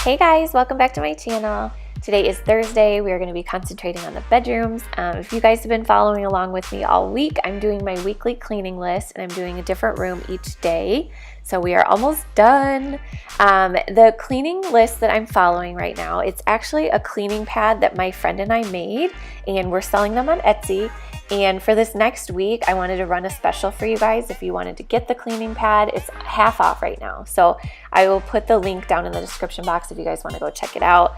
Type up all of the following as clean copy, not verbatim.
Hey guys, welcome back to my channel. Today is Thursday. We are going to be concentrating on the bedrooms. If you guys have been following along with me all week, I'm doing my weekly cleaning list and I'm doing a different room each day. So we are almost done. The cleaning list that I'm following right now, it's actually a cleaning pad that my friend and I made, and we're selling them on Etsy. And for this next week, I wanted to run a special for you guys. If you wanted to get the cleaning pad, it's half off right now. So I will put the link down in the description box if you guys want to go check it out.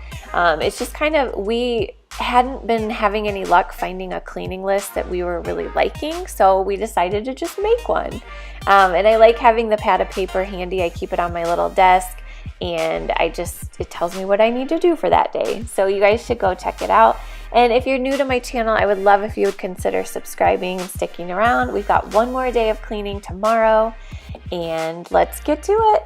It's just kind of, we hadn't been having any luck finding a cleaning list that we were really liking, so we decided to just make one. And I like having the pad of paper handy. I keep it on my little desk, and it tells me what I need to do for that day. So you guys should go check it out. And if you're new to my channel, I would love if you would consider subscribing and sticking around. We've got one more day of cleaning tomorrow, and let's get to it.